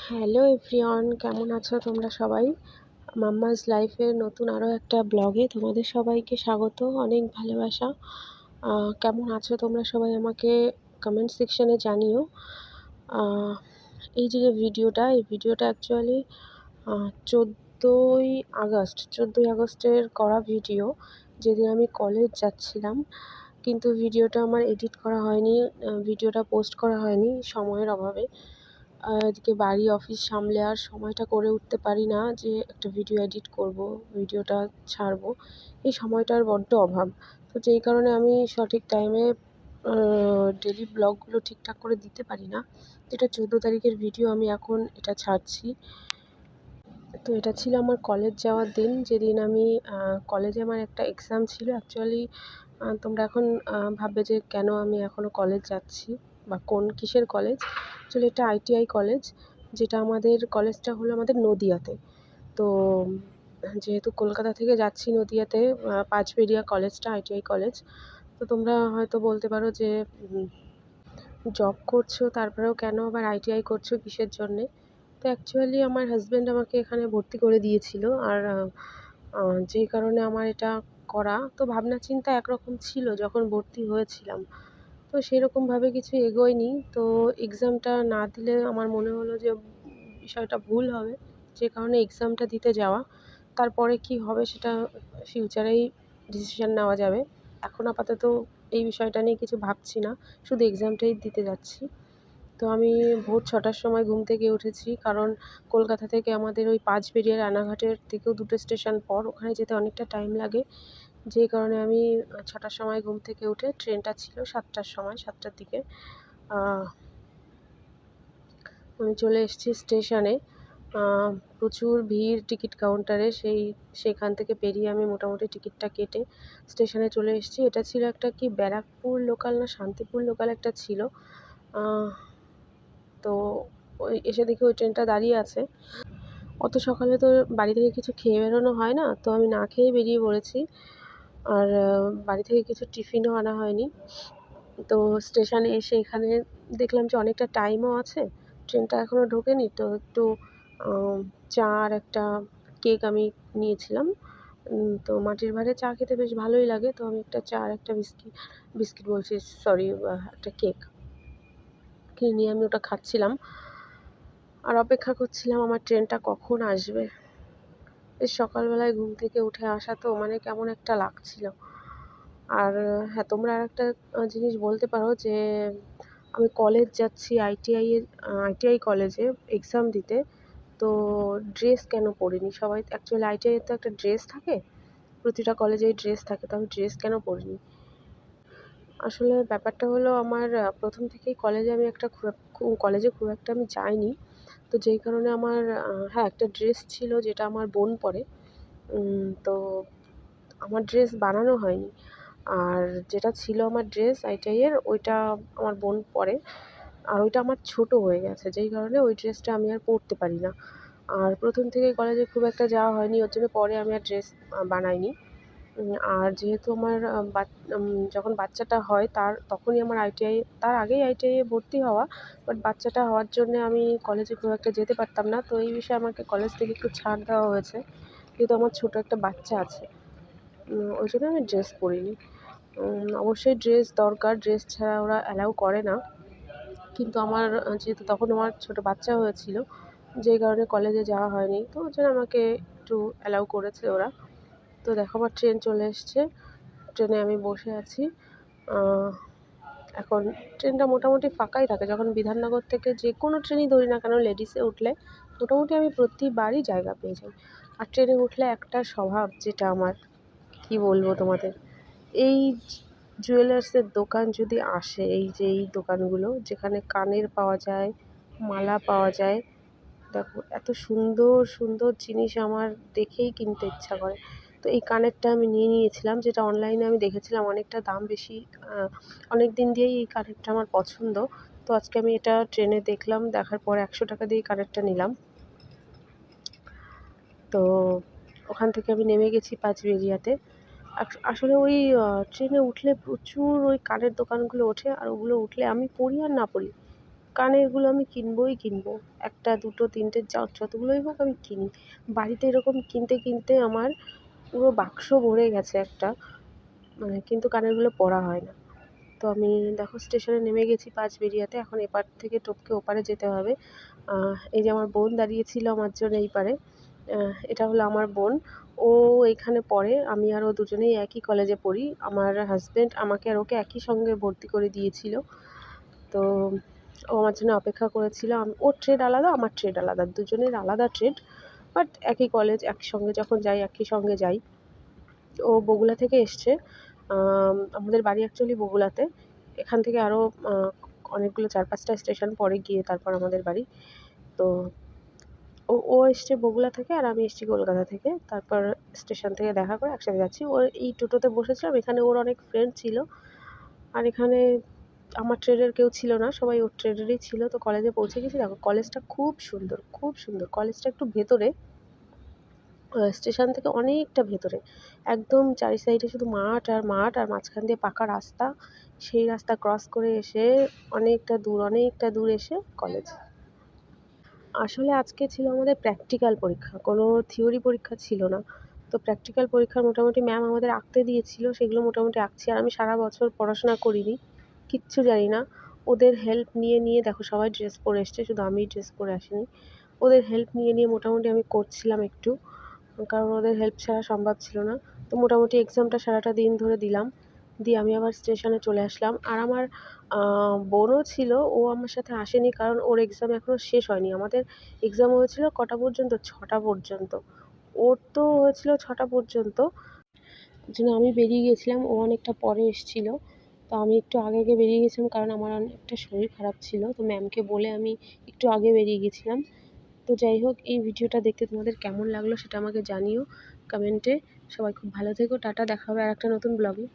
Hello everyone, কেমন আছো তোমরা সবাই? মাম্মাস লাইফের নতুন আরও একটা ব্লগে তোমাদের সবাইকে স্বাগত, অনেক ভালোবাসা। কেমন আছো তোমরা সবাই আমাকে কমেন্ট সেকশানে জানিও। আহ, এই ভিডিওটা অ্যাকচুয়ালি 14ই আগস্টের করা ভিডিও, যেদিন আমি কলেজ যাচ্ছিলাম। কিন্তু ভিডিওটা আমার এডিট করা হয়নি, ভিডিওটা পোস্ট করা হয়নি সময়ের অভাবে। এদিকে বাড়ি অফিস সামলে আর সময়টা করে উঠতে পারি না যে একটা ভিডিও এডিট করব, ভিডিওটা ছাড়বো। এই সময়টার বড্ড অভাব। তো যেই কারণে আমি সঠিক টাইমে ডেলি ব্লগগুলো ঠিকঠাক করে দিতে পারি না। যেটা 14 তারিখের ভিডিও, আমি এখন এটা ছাড়ছি। তো এটা ছিল আমার কলেজ যাওয়ার দিন, যেদিন আমি কলেজে আমার একটা এক্সাম ছিল। অ্যাকচুয়ালি তোমরা এখন ভাববে যে কেন আমি এখনও কলেজ যাচ্ছি বা কিসের কলেজ। অ্যাকচুয়ালি এটা আইটিআই কলেজ, যেটা আমাদের কলেজটা হলো আমাদের নদিয়াতে। তো যেহেতু কলকাতা থেকে যাচ্ছি নদিয়াতে, পাঁচবেড়িয়া কলেজটা আইটিআই কলেজ। তো তোমরা হয়তো বলতে পারো যে জব করছো তারপরেও কেন আবার আইটিআই করছো, কিসের জন্যে? তো অ্যাকচুয়ালি আমার হাজব্যান্ড আমাকে এখানে ভর্তি করে দিয়েছিল, আর যেই কারণে আমার এটা করা। তো ভাবনা চিন্তা একরকম ছিল যখন ভর্তি হয়েছিলাম, তো সেরকমভাবে কিছু এগোয়নি। তো এক্সামটা না দিলে আমার মনে হলো যে বিষয়টা ভুল হবে, যে কারণে এক্সামটা দিতে যাওয়া। তারপরে কি হবে সেটা ফিউচারেই ডিসিশান নেওয়া যাবে। এখন আপাতত এই বিষয়টা নিয়ে কিছু ভাবছি না, শুধু এক্সামটাই দিতে যাচ্ছি। তো আমি ভোর 6টার সময় ঘুম থেকে উঠেছি, কারণ কলকাতা থেকে আমাদের ওই পাঁচবেড়িয়া রানাঘাটের থেকেও 2টো স্টেশন পর, ওখানে যেতে অনেকটা টাইম লাগে। যে কারণে আমি 6টার সময় ঘুম থেকে উঠে, ট্রেনটা ছিল 7টার সময়, 7টার দিকে আমি চলে এসেছি স্টেশনে। প্রচুর ভিড় টিকিট কাউন্টারে, সেখান থেকে বেরিয়ে আমি মোটামুটি টিকিটটা কেটে স্টেশনে চলে এসেছি। এটা ছিল একটা কি ব্যারাকপুর লোকাল না শান্তিপুর লোকাল একটা ছিল। তো ওই এসে দেখি ওই ট্রেনটা দাঁড়িয়ে আছে। অত সকালে তো বাড়ি থেকে কিছু খেয়ে বেরোনো হয় না, তো আমি না খেয়েই বেরিয়ে পড়েছি। আর বাড়ি থেকে কিছু টিফিনও আনা হয়নি। তো স্টেশনে এসে এখানে দেখলাম যে অনেকটা টাইমও আছে, ট্রেনটা এখনও ঢোকেনি। তো একটু চা আর একটা কেক আমি নিয়েছিলাম। তো মাটির ভাঁড়ে চা খেতে বেশ ভালোই লাগে, তো আমি একটা চা আর একটা বিস্কিট বলছি, সরি, একটা কেক কিনে নিয়ে আমি ওটা খাচ্ছিলাম আর অপেক্ষা করছিলাম আমার ট্রেনটা কখন আসবে। বেশ সকালবেলায় ঘুম থেকে উঠে আসা, তো মানে কেমন একটা লাগছিল। আর হ্যাঁ, তোমরা আরেকটা জিনিস বলতে পারো যে আমি কলেজ যাচ্ছি আইটিআই কলেজে এক্সাম দিতে, তো ড্রেস কেন পরিনি? সবাই অ্যাকচুয়ালি আইটিআই তো একটা ড্রেস থাকে, প্রতিটা কলেজেই ড্রেস থাকে, তো আমি ড্রেস কেন পরিনি? আসলে ব্যাপারটা হলো আমার প্রথম থেকেই কলেজে খুব একটা আমি যাইনি। তো যেই কারণে আমার হ্যাঁ, একটা ড্রেস ছিল যেটা আমার বোন পরে। তো আমার ড্রেস বানানো হয়নি। আর যেটা ছিল আমার ড্রেস আইটিআইয়ের, ওইটা আমার বোন পরে। আর ওইটা আমার ছোটো হয়ে গেছে, যেই কারণে ওই ড্রেসটা আমি আর পরতে পারি না। আর প্রথম থেকেই কলেজে খুব একটা যাওয়া হয়নি, ওর জন্য পরে আমি আর ড্রেস বানাইনি। আর যেহেতু আমার যখন বাচ্চাটা হয় তখনই আমার তার আগেই আইটিআইয়ে ভর্তি হওয়া, বাট বাচ্চাটা হওয়ার জন্যে আমি কলেজে খুব একটা যেতে পারতাম না। তো এই বিষয়ে আমাকে কলেজ থেকে একটু ছাড় দেওয়া হয়েছে, যেহেতু আমার ছোটো একটা বাচ্চা আছে। ওই জন্য আমি ড্রেস পরিনি। অবশ্যই ড্রেস দরকার, ড্রেস ছাড়া ওরা অ্যালাউ করে না। কিন্তু আমার যেহেতু তখন আমার ছোটো বাচ্চা হয়েছিল, যেই কারণে কলেজে যাওয়া হয়নি, তো ওই জন্য আমাকে একটু অ্যালাউ করেছে ওরা। তো দেখো আমার ট্রেন চলে এসছে, ট্রেনে আমি বসে আছি। এখন ট্রেনটা মোটামুটি ফাঁকাই থাকে, যখন বিধাননগর থেকে যে কোনো ট্রেনই ধরি না কেন, লেডিসে উঠলে মোটামুটি আমি প্রতিবারই জায়গা পেয়ে যাই। আর ট্রেনে উঠলে একটা স্বভাব, যেটা আমার, কি বলবো তোমাদের, এই জুয়েলার্সের দোকান যদি আসে, এই দোকানগুলো যেখানে কানের পাওয়া যায়, মালা পাওয়া যায়, দেখো এত সুন্দর সুন্দর জিনিস আমার দেখেই কিনতে ইচ্ছা করে। তো এই কানেরটা আমি নিয়েছিলাম, যেটা অনলাইনে আমি দেখেছিলাম অনেকটা দাম বেশি। অনেক দিন দিয়েই এই কানেরটা আমার পছন্দ। তো আজকে আমি এটা ট্রেনে দেখলাম, দেখার পর 100 টাকা দিয়ে কানেরটা নিলাম। তো ওখান থেকে আমি নেমে গেছি পাঁচবেড়িয়াতে। আসলে ওই ট্রেনে উঠলে প্রচুর ওই কানের দোকানগুলো ওঠে, আর ওগুলো উঠলে আমি পরি আর না পরি, কানেরগুলো আমি কিনবই কিনবো, একটা দুটো তিনটে যতগুলোই হোক আমি কিনি। বাড়িতে এরকম কিনতে কিনতে আমার পুরো বাক্স ভরে গেছে একটা, মানে কিন্তু কানেরগুলো পরা হয় না। তো আমি দেখো স্টেশনে নেমে গেছি পাঁচবেড়িয়াতে, এখন এপার থেকে টপকে ওপারে যেতে হবে। এই যে আমার বোন দাঁড়িয়েছিল আমার জন্য এই পারে, এটা হলো আমার বোন। ও এখানে পড়ে, আমি আর ও দুজনেই একই কলেজে পড়ি। আমার হাজব্যান্ড আমাকে আর ওকে একই সঙ্গে ভর্তি করে দিয়েছিল। তো ও আমার জন্য অপেক্ষা করেছিল। ওর ট্রেড আলাদা, আমার ট্রেড আলাদা, দুজনের আলাদা ট্রেড, বাট একই কলেজ, একসঙ্গে যখন যাই একই সঙ্গে যাই। ও বগুড়া থেকে এসছে। আমাদের বাড়ি অ্যাকচুয়ালি বগুড়াতে। এখান থেকে আরও অনেকগুলো 4-5টা স্টেশন পরে গিয়ে তারপর আমাদের বাড়ি। তো ও এসছে বগুড়া থেকে আর আমি এসছি কলকাতা থেকে। তারপর স্টেশন থেকে দেখা করে একসাথে যাচ্ছি। ওর এই টোটোতে বসেছিলাম, এখানে ওর অনেক ফ্রেন্ড ছিল। আর এখানে আমার ট্রেডের কেউ ছিল না, সবাই ওর ট্রেডেরই ছিল। তো কলেজে পৌঁছে গেছি। দেখো কলেজটা খুব সুন্দর, খুব সুন্দর। কলেজটা একটু ভেতরে, স্টেশন থেকে অনেকটা ভেতরে। একদম চারি সাইডে শুধু মাঠ আর মাঠ, আর মাঝখান দিয়ে পাকা রাস্তা। সেই রাস্তা ক্রস করে এসে অনেকটা দূর এসে কলেজ। আসলে আজকে ছিল আমাদের প্র্যাকটিক্যাল পরীক্ষা, কোনো থিওরি পরীক্ষা ছিল না। তো প্র্যাকটিক্যাল পরীক্ষার মোটামুটি ম্যাম আমাদের আঁকতে দিয়েছিল, সেগুলো মোটামুটি আঁকছি। আর আমি সারা বছর পড়াশোনা করিনি, কিচ্ছু জানি না। ওদের হেল্প নিয়ে নিয়ে দেখো সবাই ড্রেস পরে এসছে, শুধু আমিই ড্রেস পরে আসিনি। ওদের হেল্প নিয়ে নিয়ে মোটামুটি আমি করছিলাম একটু, কারণ ওদের হেল্প ছাড়া সম্ভব ছিল না। তো মোটামুটি এক্সামটা সারাটা দিন ধরে দিলাম, দিয়ে আমি আবার স্টেশনে চলে আসলাম। আর আমার বোনও ছিল, ও আমার সাথে আসেনি কারণ ওর এক্সাম এখনও শেষ হয়নি। আমাদের এক্সাম হয়েছিল কটা পর্যন্ত, 6টা পর্যন্ত। ওর তো হয়েছিল 6টা পর্যন্ত, ওই জন্য আমি বেরিয়ে গেছিলাম, ও অনেকটা পরে এসেছিলো। তো আমি একটু আগে আগে বেরিয়ে গেছিলাম কারণ আমার অনেকটা শরীর খারাপ ছিল। তো ম্যামকে বলে আমি একটু আগে বেরিয়ে গেছিলাম। তো যাই হোক, এই ভিডিওটা দেখতে তোমাদের কেমন লাগলো সেটা আমাকে জানিও কমেন্টে। সবাই খুব ভালো থেকো, টাটা, দেখা হবে আর একটা নতুন ব্লগে।